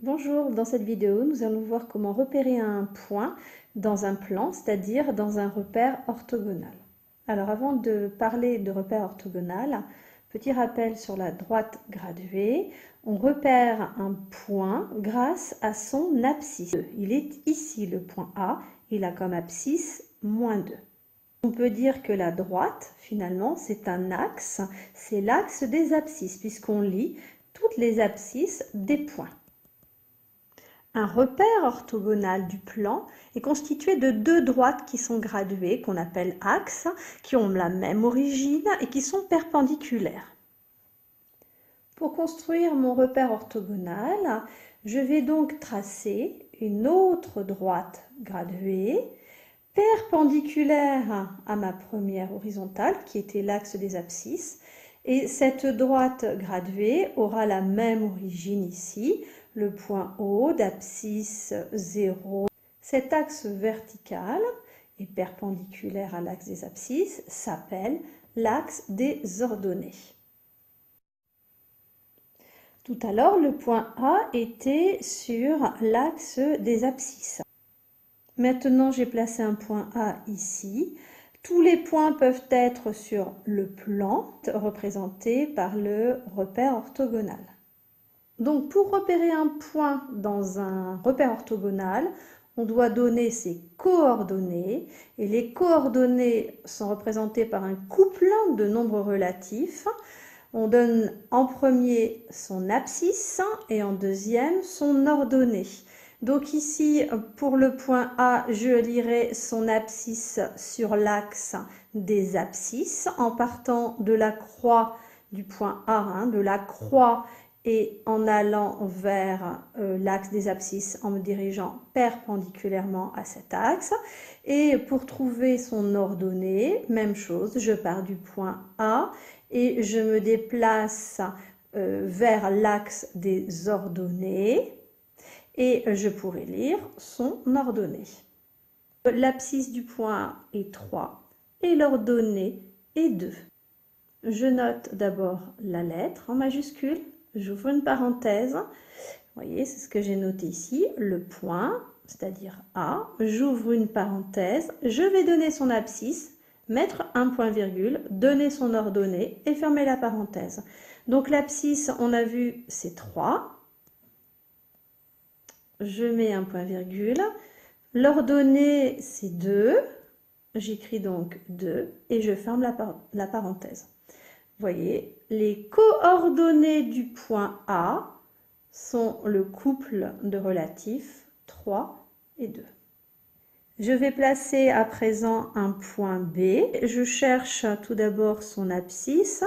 Bonjour, dans cette vidéo, nous allons voir comment repérer un point dans un plan, c'est-à-dire dans un repère orthogonal. Alors avant de parler de repère orthogonal, petit rappel sur la droite graduée, on repère un point grâce à son abscisse. Il est ici le point A, il a comme abscisse -2. On peut dire que la droite, finalement, c'est un axe, c'est l'axe des abscisses, puisqu'on lie toutes les abscisses des points. Un repère orthogonal du plan est constitué de deux droites qui sont graduées, qu'on appelle axes, qui ont la même origine et qui sont perpendiculaires. Pour construire mon repère orthogonal, je vais donc tracer une autre droite graduée, perpendiculaire à ma première horizontale, qui était l'axe des abscisses, et cette droite graduée aura la même origine ici, le point O d'abscisse 0. Cet axe vertical et perpendiculaire à l'axe des abscisses s'appelle l'axe des ordonnées. Tout à l'heure, le point A était sur l'axe des abscisses. Maintenant, j'ai placé un point A ici. Tous les points peuvent être sur le plan représenté par le repère orthogonal. Donc, pour repérer un point dans un repère orthogonal, on doit donner ses coordonnées. Et les coordonnées sont représentées par un couplet de nombres relatifs. On donne en premier son abscisse et en deuxième son ordonnée. Donc ici, pour le point A, je lirai son abscisse sur l'axe des abscisses en partant de la croix du point A, de la croix, et en allant vers l'axe des abscisses en me dirigeant perpendiculairement à cet axe. Et pour trouver son ordonnée, même chose, je pars du point A et je me déplace vers l'axe des ordonnées et je pourrai lire son ordonnée. L'abscisse du point A est 3 et l'ordonnée est 2. Je note d'abord la lettre en majuscule. J'ouvre une parenthèse, vous voyez, c'est ce que j'ai noté ici, le point, c'est-à-dire A, j'ouvre une parenthèse, je vais donner son abscisse, mettre un point-virgule, donner son ordonnée et fermer la parenthèse. Donc l'abscisse, on a vu, c'est 3, je mets un point-virgule, l'ordonnée, c'est 2, j'écris donc 2 et je ferme la parenthèse. Vous voyez, les coordonnées du point A sont le couple de relatifs 3 et 2. Je vais placer à présent un point B. Je cherche tout d'abord son abscisse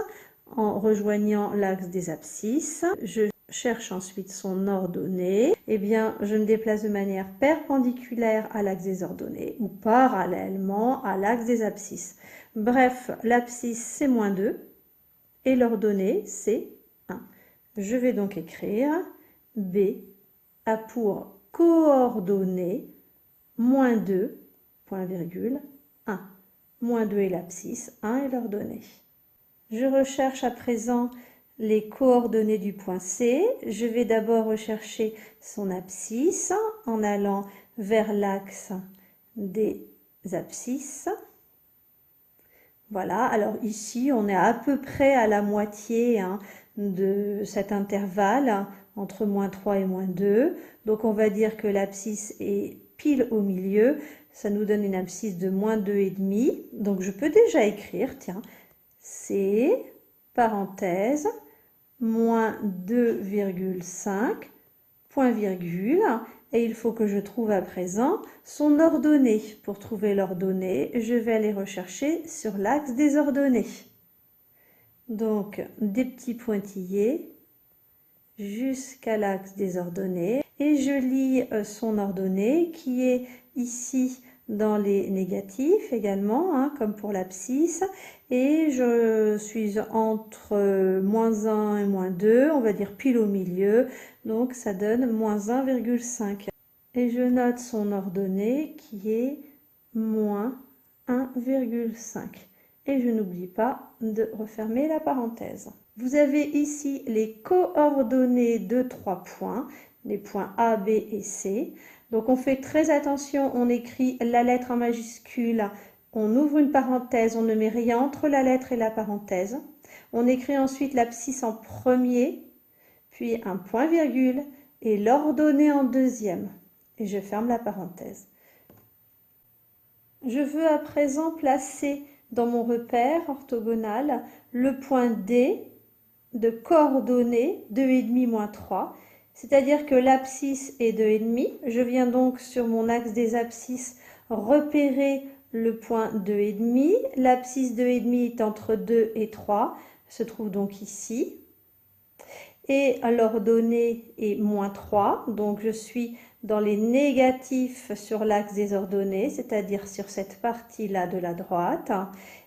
en rejoignant l'axe des abscisses. Je cherche ensuite son ordonnée. Eh bien, je me déplace de manière perpendiculaire à l'axe des ordonnées ou parallèlement à l'axe des abscisses. Bref, l'abscisse c'est -2. Et l'ordonnée, c'est 1. Je vais donc écrire B a pour coordonnées -2, point virgule, 1. -2 est l'abscisse, 1 est l'ordonnée. Je recherche à présent les coordonnées du point C. Je vais d'abord rechercher son abscisse en allant vers l'axe des abscisses. Voilà, alors ici, on est à peu près à la moitié de cet intervalle entre -3 et -2. Donc, on va dire que l'abscisse est pile au milieu. Ça nous donne une abscisse de -2,5. Donc, je peux déjà écrire, tiens, c'est, parenthèse, -2,5, point virgule. Et il faut que je trouve à présent son ordonnée. Pour trouver l'ordonnée, je vais aller rechercher sur l'axe des ordonnées. Donc, des petits pointillés jusqu'à l'axe des ordonnées. Et je lis son ordonnée qui est ici dans les négatifs également, comme pour l'abscisse. Et je suis entre -1 et -2, on va dire pile au milieu. Donc, ça donne -1,5. Et je note son ordonnée qui est -1,5. Et je n'oublie pas de refermer la parenthèse. Vous avez ici les coordonnées de 3 points. les points A, B et C. Donc on fait très attention, on écrit la lettre en majuscule, on ouvre une parenthèse, on ne met rien entre la lettre et la parenthèse. On écrit ensuite l'abscisse en premier, puis un point virgule et l'ordonnée en deuxième. Et je ferme la parenthèse. Je veux à présent placer dans mon repère orthogonal le point D de coordonnées 2,5 moins 3. C'est-à-dire que l'abscisse est 2,5. Je viens donc sur mon axe des abscisses repérer le point 2,5. L'abscisse 2,5 est entre 2 et 3, se trouve donc ici. Et l'ordonnée est moins 3, donc je suis dans les négatifs sur l'axe des ordonnées, c'est-à-dire sur cette partie-là de la droite.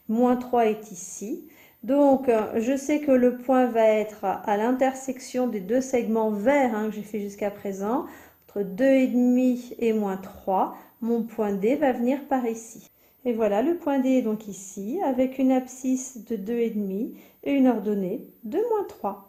Moins 3 est ici. Donc, je sais que le point va être à l'intersection des deux segments verts que j'ai fait jusqu'à présent, entre 2,5 et moins 3. Mon point D va venir par ici. Et voilà, le point D est donc ici, avec une abscisse de 2,5 et une ordonnée de moins 3.